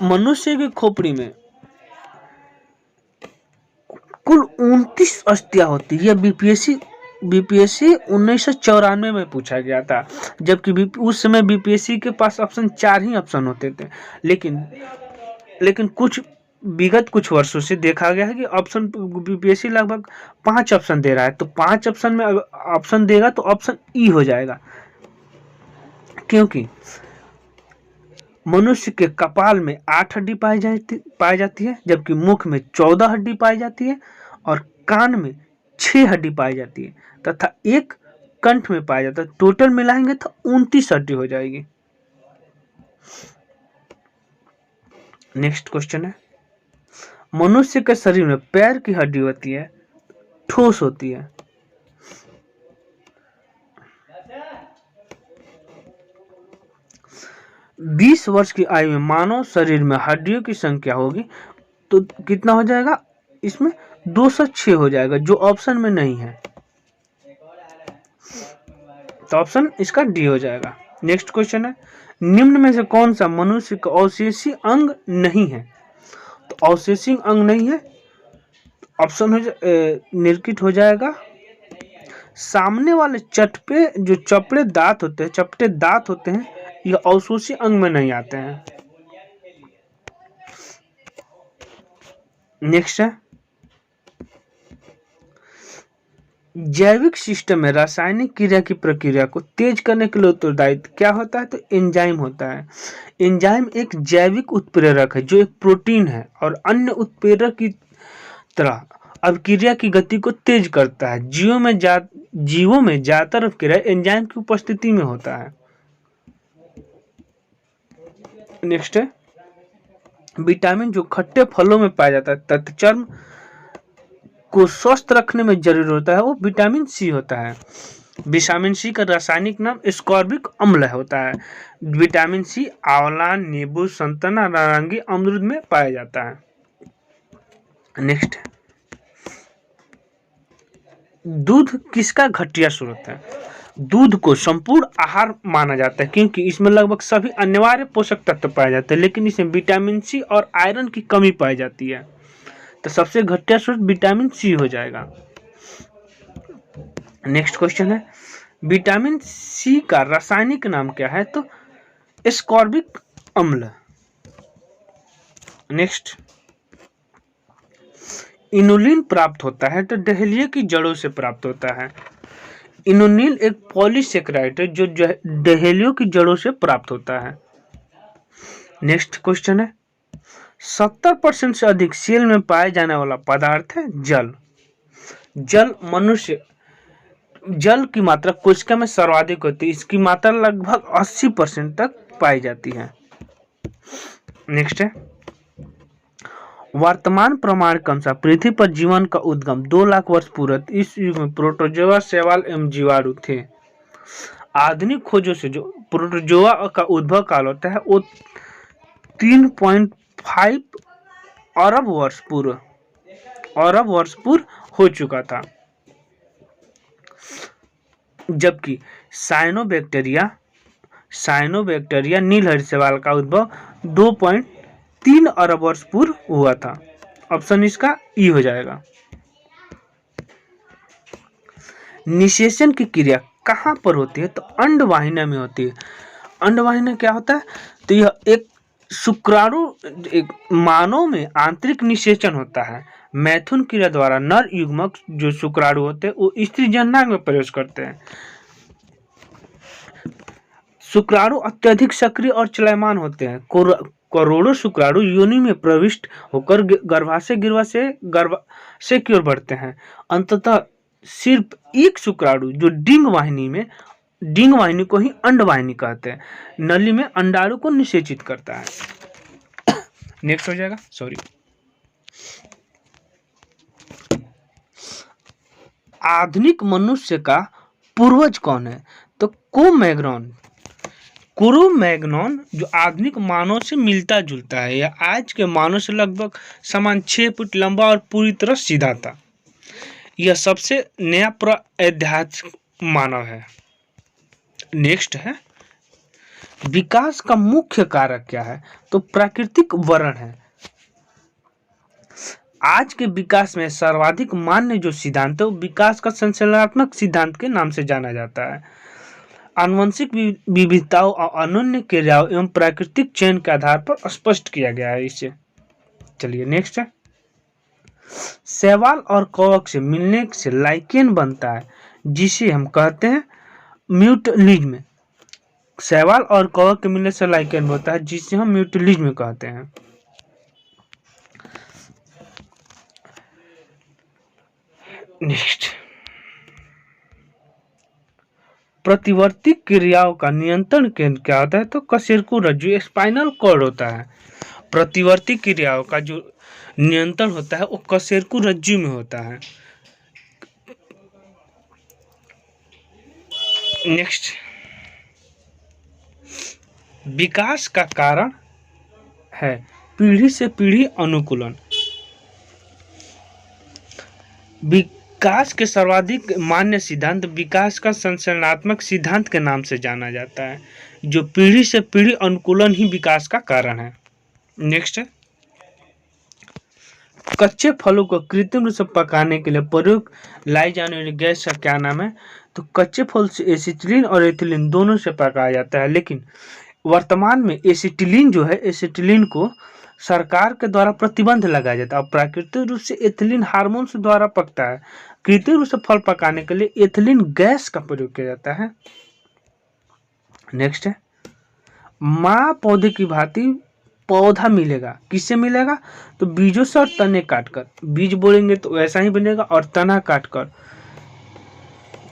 मनुष्य की खोपड़ी में कुल 29 अस्थियां होती है। बीपीएससी 1994 में पूछा गया था, जबकि उस समय बीपीएससी के पास ऑप्शन 4 ही ऑप्शन होते थे, लेकिन विगत कुछ वर्षों से देखा गया है कि ऑप्शन बीपीएससी लगभग 5 ऑप्शन दे रहा है, तो 5 ऑप्शन में ऑप्शन देगा तो ऑप्शन ई हो जाएगा, क्योंकि मनुष्य के कपाल में 8 हड्डी पाई जाती है, जबकि मुख में 14 हड्डी पाई जाती है और कान में 6 हड्डी पाई जाती है तथा एक कंठ में पाया जाता है। टोटल मिलाएंगे तो 29 हड्डी हो जाएगी। नेक्स्ट क्वेश्चन है, मनुष्य के शरीर में पैर की हड्डी होती है, ठोस होती है। 20 वर्ष की आयु में मानव शरीर में हड्डियों की संख्या होगी तो कितना हो जाएगा? इसमें 206 हो जाएगा, जो ऑप्शन में नहीं है, तो ऑप्शन इसका डी हो जाएगा। नेक्स्ट क्वेश्चन है, निम्न में से कौन सा मनुष्य का अवशेषी अंग नहीं है? तो अवशेषी अंग नहीं है, ऑप्शन निर्कित हो जाएगा सामने वाले चपटे दांत होते हैं, ये अवशोषी अंग में नहीं आते हैं। नेक्स्ट है, जैविक सिस्टम में रासायनिक क्रिया की प्रक्रिया को तेज करने के लिए उत्तरदायी क्या होता है? तो एंजाइम होता है। एंजाइम एक जैविक उत्प्रेरक है जो एक प्रोटीन है और अन्य उत्प्रेरक की तरह अभिक्रिया की गति को तेज करता है। जीवों में ज्यादातर अभिक्रिया एंजाइम की उपस्थिति में होता है। नेक्स्ट है विटामिन जो खट्टे फलों में पाया जाता है तथा चर्म को स्वस्थ रखने में जरूरी होता है, वो विटामिन सी होता है। विटामिन सी का रासायनिक नाम एस्कॉर्बिक अम्ल होता है। विटामिन सी आंवला, नींबू, संतरा, नारंगी, अमरूद में पाया जाता है। नेक्स्ट, दूध किसका घटिया स्रोत है? दूध को संपूर्ण आहार माना जाता है क्योंकि इसमें लगभग सभी अनिवार्य पोषक तत्व पाए जाते हैं, लेकिन इसमें विटामिन सी और आयरन की कमी पाई जाती है, तो सबसे घटिया स्रोत विटामिन सी हो जाएगा। नेक्स्ट क्वेश्चन है विटामिन सी का रासायनिक नाम क्या है? तो एस्कॉर्बिक अम्ल। नेक्स्ट, इनुलिन प्राप्त होता है तो डहेलिया की जड़ों से प्राप्त होता है। इनुलिन एक पॉलीसेकेराइड है जो डहेलिया की जड़ों से प्राप्त होता है। नेक्स्ट क्वेश्चन है 70% से अधिक सेल में पाए जाने वाला पदार्थ है जल। जल की मात्रा कोशिका में सर्वाधिक होती है, इसकी मात्रा लगभग 80% तक पाई जाती है। नेक्स्ट है वर्तमान प्रमाण के अनुसार पृथ्वी पर जीवन का उद्गम 2 लाख वर्ष पूर्व इस युग में प्रोटोजोआ, शैवाल एवं जीवाणु थे। आधुनिक खोजों से जो प्रोटोजोआ का उद्भव काल होता है वो 3.5 अरब वर्ष पूर्व हो चुका था, जबकि साइनोबैक्टीरिया नीलहरी शैवाल का उद्भव 2.3 अरब वर्ष पूर्व हुआ था। ऑप्शन इसका ई हो जाएगा। निषेचन की क्रिया कहाँ पर होती है? तो अंडवाहिनी में होती है। अंडवाहिनी क्या होता है? तो यह एक मानव में आंतरिक निषेचन होता है। मैथुन क्रिया द्वारा नर युग्मक जो शुक्राणु होते हैं वो स्त्री जननांग में प्रवेश करते हैं। शुक्राणु अत्यधिक सक्रिय और चलयमान होते हैं। करोड़ों शुक्राणु योनि में प्रविष्ट होकर गर्भाशय गर्भाशय की ओर बढ़ते हैं। अंततः सिर्फ एक शुक्राणु जो डिंग वाहिनी को ही अंडवाहिनी कहते हैं, नली में अंडाणु को निषेचित करता है। नेक्स्ट हो जाएगा, सॉरी। आधुनिक मनुष्य का पूर्वज कौन है? तो क्रो-मैग्नन जो आधुनिक मानव से मिलता जुलता है, या आज के मानव से लगभग समान 6 फुट लंबा और पूरी तरह सीधा था। यह सबसे नया प्रागैतिहासिक मानव है। नेक्स्ट है विकास का मुख्य कारक क्या है? तो प्राकृतिक वर्ण है। आज के विकास में सर्वाधिक मान्य जो सिद्धांत है वो विकास का संश्लेषणात्मक सिद्धांत के नाम से जाना जाता है। आनुवंशिक विविधताओं और अनन्य क्रियाओं एवं प्राकृतिक चयन के आधार पर स्पष्ट किया गया है इसे। चलिए नेक्स्ट है शैवाल और कवक से मिलने से लाइकेन बनता है, जिसे हम कहते हैं म्यूटलिज्म। शैवाल और कवक के मिलने से लाइकेन होता है जिसे हम म्यूटलिज्म कहते हैं। नेक्स्ट, प्रतिवर्ती क्रियाओं का नियंत्रण केंद्र क्या होता है? तो कशेरुकी रज्जु स्पाइनल कॉर्ड होता है। प्रतिवर्ती क्रियाओं का जो नियंत्रण होता है वो कशेरुकी रज्जु में होता है। नेक्स्ट, विकास का कारण है पीढ़ी से पीढ़ी अनुकूलन। विकास के सर्वाधिक मान्य सिद्धांत विकास का संश्लेषणात्मक सिद्धांत के नाम से जाना जाता है, जो पीढ़ी से पीढ़ी अनुकूलन ही विकास का कारण है। नेक्स्ट है कच्चे फलों को कृत्रिम रूप से पकाने के लिए प्रयोग लाई जाने वाली गैस का क्या नाम है? तो कच्चे फल से एसिटिलीन और एथिलीन दोनों से पकाया जाता है, लेकिन वर्तमान में एसिटिलीन जो है एसिटिलीन को सरकार के द्वारा प्रतिबंध लगाया जाता है और प्राकृतिक रूप से एथिलीन हार्मोन द्वारा पकता है। कृत्रिम रूप से फल पकाने के लिए एथिलीन गैस का प्रयोग किया जाता है। नेक्स्ट है, माँ पौधे की भांति पौधा मिलेगा, किससे मिलेगा? तो बीजों से और तने काटकर। बीज बोलेंगे तो वैसा ही बनेगा, और तना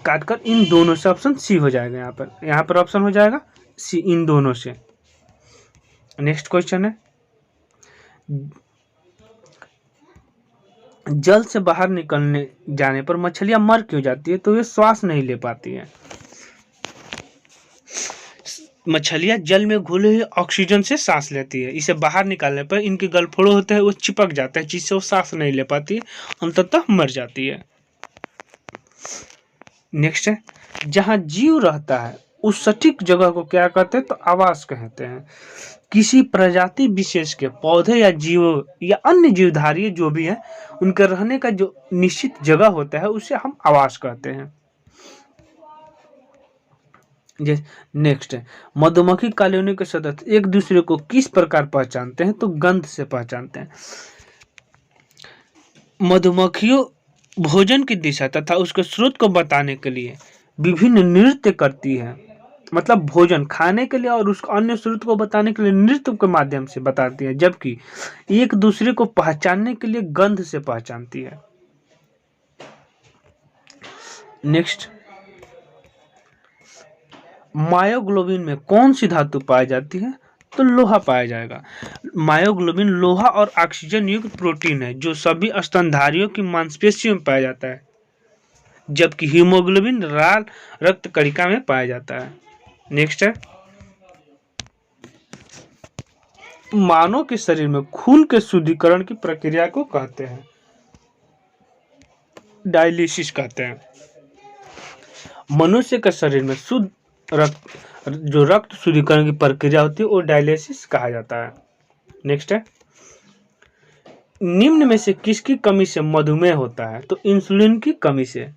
काटकर इन दोनों से ऑप्शन सी हो जाएगा। यहाँ पर ऑप्शन हो जाएगा सी, इन दोनों से। नेक्स्ट क्वेश्चन है, जल से बाहर निकलने जाने पर मछलियां मर क्यों जाती है? तो ये श्वास नहीं ले पाती है। मछलियां जल में घुले हुए ऑक्सीजन से सांस लेती है, इसे बाहर निकालने पर इनके गलफड़े होते हैं वो चिपक जाते हैं, जिससे वो सांस नहीं ले पाती है, अंततः मर जाती है। नेक्स्ट है, जहां जीव रहता है उस सटीक जगह को क्या कहते हैं? तो आवास कहते हैं। किसी प्रजाति विशेष के पौधे या जीव या अन्य जीवधारी जो भी है, उनके रहने का जो निश्चित जगह होता है उसे हम आवास कहते हैं। नेक्स्ट है, मधुमक्खी कॉलोनी के सदस्य एक दूसरे को किस प्रकार पहचानते हैं? तो गंध से पहचानते हैं। मधुमक्खियों भोजन की दिशा तथा उसके स्रोत को बताने के लिए विभिन्न नृत्य करती है, मतलब भोजन खाने के लिए और उसको अन्य स्रोत को बताने के लिए नृत्य के माध्यम से बताती है, जबकि एक दूसरे को पहचानने के लिए गंध से पहचानती है। नेक्स्ट, मायोग्लोबिन में कौन सी धातु पाई जाती है? तो लोहा पाया जाएगा। मायोग्लोबिन लोहा और ऑक्सीजन युक्त प्रोटीन है जो सभी स्तनधारियों की मांसपेशियों में पाया जाता है, जबकि हीमोग्लोबिन लाल रक्त कणिका में पाया जाता है। नेक्स्ट है, मानव के शरीर में खून के शुद्धिकरण की प्रक्रिया को कहते हैं डायलिसिस कहते हैं। मनुष्य के शरीर में शुद्ध रक्त शुद्धिकरण की प्रक्रिया होती है वो डायलिसिस कहा जाता है। नेक्स्ट है, निम्न में से किसकी कमी से मधुमेह होता है? तो इंसुलिन की कमी से।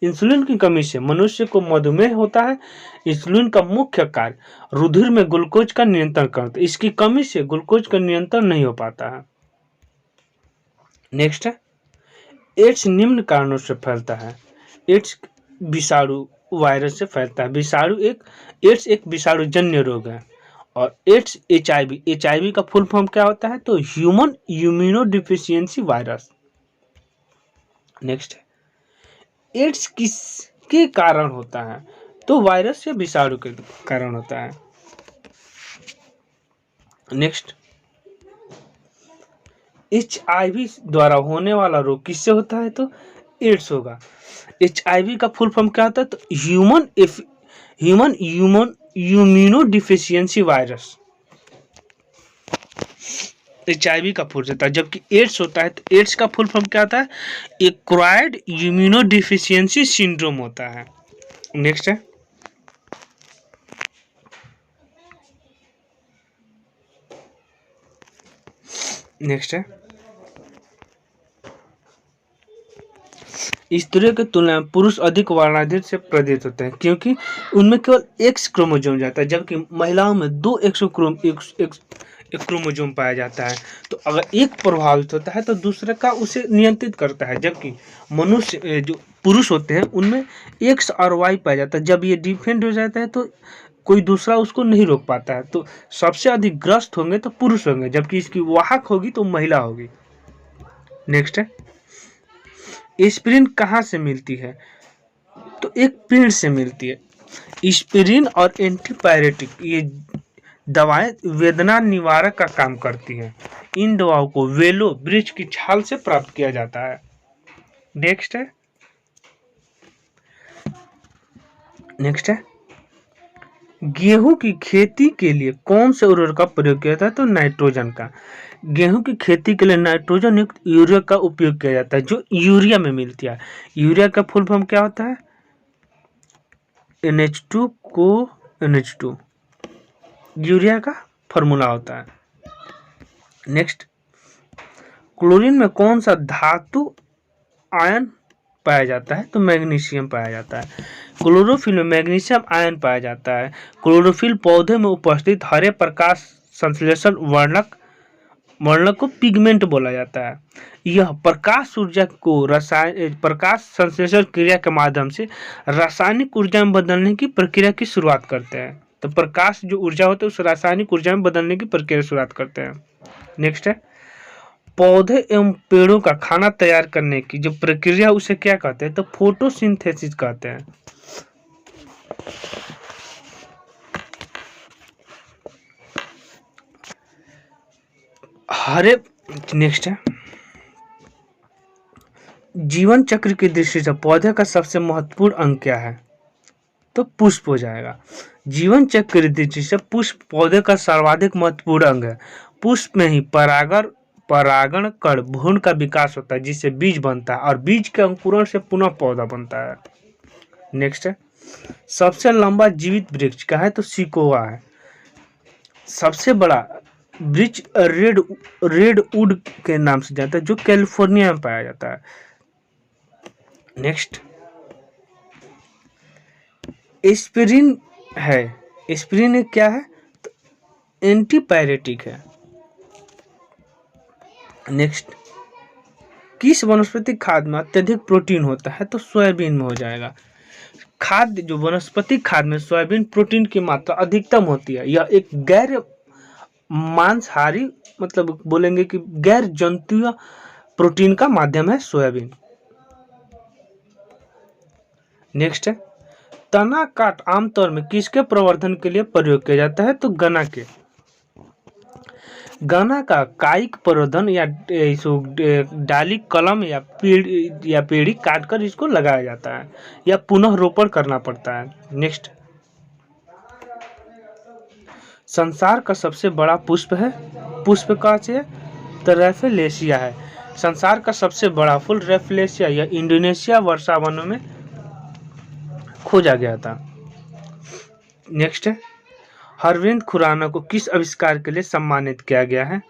इंसुलिन की कमी से मनुष्य को मधुमेह होता है। इंसुलिन का मुख्य कार्य रुधिर में ग्लूकोज का नियंत्रण करता है, इसकी कमी से ग्लूकोज का नियंत्रण नहीं हो पाता है। नेक्स्ट है, एड्स निम्न कारणों से फैलता है। एड्स विषाणु वायरस से फैलता है। एड्स एक विषाणुजन्य रोग है। और एड्स एचआईवी का फुल फॉर्म क्या होता है? तो ह्यूमन इम्यूनोडिफिशियंसी वायरस। नेक्स्ट है, एड्स किसके कारण होता है? तो वायरस या विषाणु के कारण होता है। नेक्स्ट, एचआईवी द्वारा होने वाला रोग किससे होता है? तो एड्स होगा। एचआईवी का फुल फॉर्म क्या होता है? तो ह्यूमन इम्यूनोडिफिशियंसी वायरस एचआईवी का फुल होता है, जबकि एड्स होता है तो एड्स का फुल फॉर्म क्या होता है? एक्वायर्ड इम्यूनोडिफिशियंसी सिंड्रोम होता है। नेक्स्ट है, स्त्रियों की तुलना में पुरुष अधिक वर्णाधिर से प्रभावित होते हैं क्योंकि उनमें केवल एक्स क्रोमोसोम जाता है, जबकि महिलाओं में दो एक क्रोमोसोम पाया जाता है। तो अगर एक प्रभावित होता है तो दूसरे का उसे नियंत्रित करता है, जबकि मनुष्य जो पुरुष होते हैं उनमें एक्स और वाई पाया जाता है। जब ये डिफेंड हो जाता है तो कोई दूसरा उसको नहीं रोक पाता है। तो सबसे अधिक ग्रस्त होंगे तो पुरुष होंगे, जबकि इसकी वाहक होगी तो महिला होगी। नेक्स्ट है, एस्पिरिन कहाँ से मिलती है? तो एक पेड़ से मिलती है। एस्पिरिन और एंटीपायरेटिक ये दवाएं वेदना निवारक का काम करती हैं। इन दवाओं को वेलो वृक्ष की छाल से प्राप्त किया जाता है। नेक्स्ट है, गेहूं की खेती के लिए कौन से उर्वरक का प्रयोग किया जाता है? तो नाइट्रोजन का। गेहूं की खेती के लिए नाइट्रोजन युक्त यूरिया का उपयोग किया जाता है जो यूरिया में मिलती है। यूरिया का फुल फॉर्म क्या होता है? NH2 को NH2 यूरिया का फॉर्मूला होता है। नेक्स्ट, क्लोरीन में कौन सा धातु आयन पाया जाता है? तो मैग्नीशियम पाया जाता है। क्लोरोफिल में मैग्नीशियम आयन पाया जाता है। क्लोरोफिल पौधे में उपस्थित हरे प्रकाश संश्लेषण वर्णक वर्णक को पिगमेंट बोला जाता है। यह प्रकाश ऊर्जा को प्रकाश संश्लेषण क्रिया के माध्यम से रासायनिक ऊर्जा में बदलने की प्रक्रिया की शुरुआत करते हैं। तो प्रकाश जो ऊर्जा होता है उस रासायनिक ऊर्जा में बदलने की प्रक्रिया की शुरुआत करते हैं। नेक्स्ट है, पौधे एवं पेड़ों का खाना तैयार करने की जो प्रक्रिया उसे क्या कहते हैं? तो फोटोसिंथेसिस कहते हैं। नेक्स्ट है, जीवन चक्र की दृष्टि से पौधे का सबसे महत्वपूर्ण अंग क्या है? तो पुष्प हो जाएगा। जीवन चक्र की दृष्टि से पुष्प पौधे का सर्वाधिक महत्वपूर्ण अंग है। पुष्प में ही परागण कर भ्रूण का विकास होता है, जिससे बीज बनता है और बीज के अंकुरण से पुनः पौधा बनता है। नेक्स्ट है, सबसे लंबा जीवित वृक्ष क्या है? तो सिकोआ है। सबसे बड़ा वृक्ष रेडवुड के नाम से जाता है, जो कैलिफोर्निया में पाया जाता है। नेक्स्ट, एस्पिरिन है। एस्पिरिन एक क्या है? तो एंटीपायरेटिक है। नेक्स्ट, किस वनस्पति खाद्य में अत्यधिक प्रोटीन होता है? तो सोयाबीन में हो जाएगा। खाद्य जो वनस्पति खाद्य में सोयाबीन प्रोटीन की मात्रा अधिकतम होती है। यह एक गैर मांसाहारी, मतलब बोलेंगे कि गैर जंतुय प्रोटीन का माध्यम है सोयाबीन। नेक्स्ट है, तना काट आमतौर में किसके प्रवर्धन के लिए प्रयोग किया जाता है? तो गन्ना के। गन्ना का कायिक प्रवर्धन या डाली कलम या पेड़ी काटकर इसको लगाया जाता है या पुनः रोपण करना पड़ता है। नेक्स्ट, संसार का सबसे बड़ा पुष्प है, पुष्प का है तो रेफेलेशिया है। संसार का सबसे बड़ा फूल रेफेलेशिया या इंडोनेशिया वर्षावनों में खोजा गया था। नेक्स्ट है, अरविंद खुराना को किस आविष्कार के लिए सम्मानित किया गया है?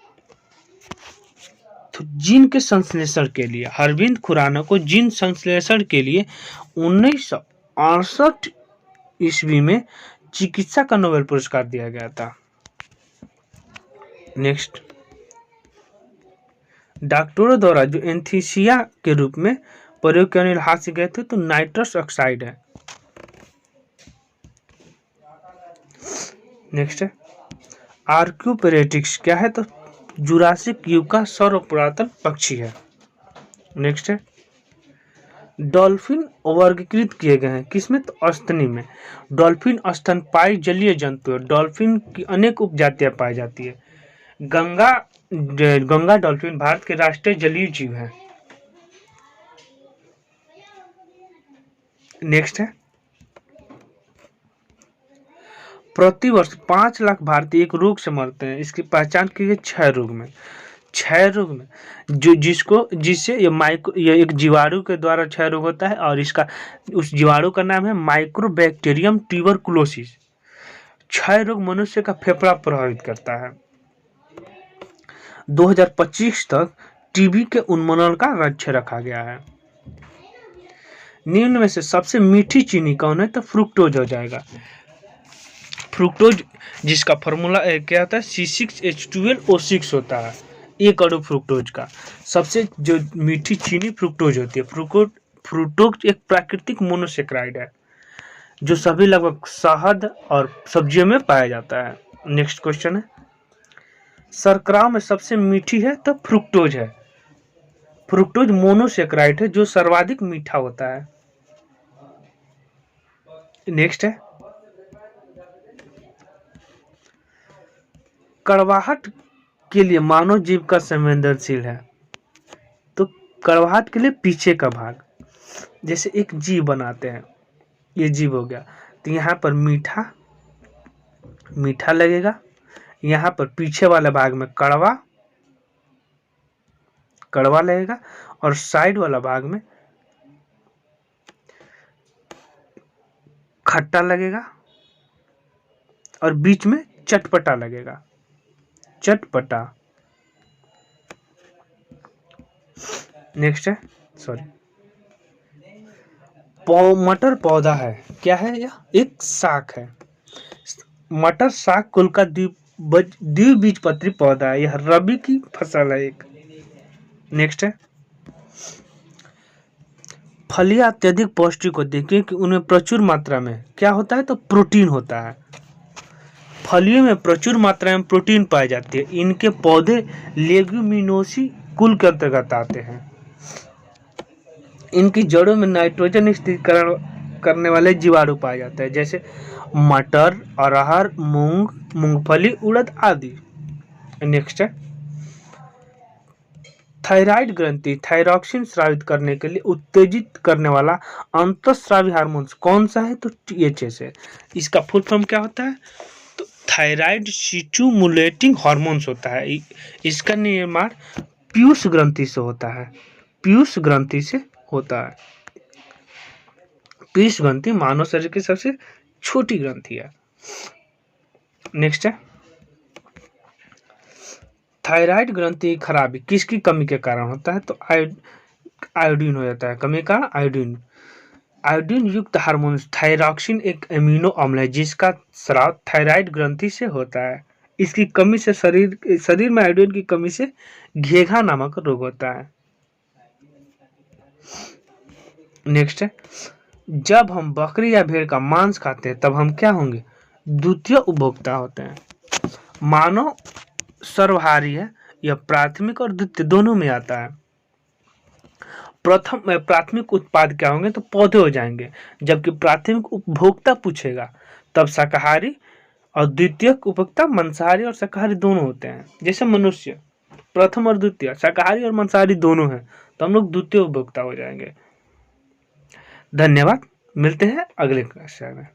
तो जीन के संश्लेषण के लिए। अरविंद खुराना को जीन संश्लेषण के लिए 1968 ईस्वी में चिकित्सा का नोबेल पुरस्कार दिया गया था। नेक्स्ट, डॉक्टरों द्वारा जो एनेस्थीसिया के रूप में प्रयोग करने हाथ से गए थे, तो नाइट्रस ऑक्साइड है। नेक्स्ट है, आर्क्योपेरेटिक्स क्या है? तो जुरासिक युग का सर्वपुरातन पक्षी है। नेक्स्ट है, डॉल्फिन वर्गीकृत किए गए हैं किसमें? तो अस्तनी में। डॉल्फिन स्तनपायी जलीय जंतु है। डॉल्फिन की अनेक उपजातियां पाई जाती है। गंगा डॉल्फिन भारत के राष्ट्रीय जलीय जीव है। नेक्स्ट है, प्रतिवर्ष 5 लाख भारतीय एक रोग से मरते हैं। इसकी पहचान की गई क्षय रोग में। क्षय रोग में जिससे ये एक जीवाणु के द्वारा क्षय रोग होता है और उस जीवाणु का नाम है माइक्रोबैक्टीरियम ट्यूबरकुलोसिस। क्षय रोग मनुष्य का फेफड़ा प्रभावित करता है। 2025 तक टीबी के उन्मूलन का लक्ष्य रखा गया है। निम्न में से सबसे मीठी चीनी कौन है? तो फ्रुक्टोज हो जाएगा। फ्रुक्टोज जिसका फॉर्मूला क्या होता है? C6H12O6 होता है। एक अणु फ्रुक्टोज का। सबसे जो मीठी चीनी फ्रुक्टोज होती है। फ्रुक्टोज एक प्राकृतिक मोनोसेक्राइड है जो सभी लगभग शहद और सब्जियों में पाया जाता है। नेक्स्ट क्वेश्चन है, शर्करा में सबसे मीठी है तो फ्रुक्टोज है। फ्रुक्टोज मोनोसेक्राइड है जो सर्वाधिक मीठा होता है। नेक्स्ट है, कड़वाहट के लिए मानव जीव का संवेदनशील है। तो कड़वाहट के लिए पीछे का भाग, जैसे एक जीव बनाते हैं, ये जीव हो गया, तो यहाँ पर मीठा लगेगा। यहाँ पर पीछे वाले भाग में कड़वा लगेगा और साइड वाला भाग में खट्टा लगेगा और बीच में चटपटा लगेगा। चटपटा। नेक्स्ट है, मटर पौधा है। क्या है? यह एक शाक है। मटर शाक कुल का द्विबीजपत्री पौधा है, यह रबी की फसल है एक। नेक्स्ट है, फलियां अत्यधिक पौष्टिक होती है क्योंकि उनमें प्रचुर मात्रा में क्या होता है, तो प्रोटीन होता है। फलियों में प्रचुर मात्रा में प्रोटीन पाई जाती है। इनके पौधे लेग्यूमिनोसी कुल के अंतर्गत आते हैं। इनकी जड़ों में नाइट्रोजन स्थिरीकरण करने वाले जीवाणु पाए जाते हैं, जैसे मटर, अरहर, मूंग, मूंगफली, उड़द आदि। नेक्स्ट है, थायराइड ग्रंथि थायरॉक्सिन स्रावित करने के लिए उत्तेजित करने वाला अंतःस्रावी हार्मोन कौन सा है, तो THS है। इसका फुल फॉर्म क्या होता है, तो थायराइड स्टिमुलेटिंग हार्मोन्स होता है। इसका निर्माण पीयूष ग्रंथि से होता है, पीयूष ग्रंथि से होता है। पीयूष ग्रंथि मानव शरीर की सबसे छोटी ग्रंथि है। नेक्स्ट है, थायराइड ग्रंथि खराबी किसकी कमी के कारण होता है, तो आयोडीन हो जाता है। कमी का आयोडीन। आयोडीन युक्त हार्मोन थायरॉक्सिन एक एमिनो अम्ल है जिसका स्राव थायराइड ग्रंथि से होता है। इसकी कमी से शरीर में आयोडीन की कमी से घेघा नामक रोग होता है। नेक्स्ट है, जब हम बकरी या भेड़ का मांस खाते हैं तब हम क्या होंगे, द्वितीय उपभोक्ता होते हैं। मानव सर्वहारी है, यह प्राथमिक और द्वितीय दोनों में आता है। प्राथमिक उत्पाद क्या होंगे, तो पौधे हो जाएंगे, जबकि प्राथमिक उपभोक्ता पूछेगा तब शाकाहारी, और द्वितीय उपभोक्ता मांसाहारी और शाकाहारी दोनों होते हैं। जैसे मनुष्य प्रथम और द्वितीय, शाकाहारी और मांसाहारी दोनों हैं, तो हम लोग द्वितीय उपभोक्ता हो जाएंगे। धन्यवाद, मिलते हैं अगले क्लास में।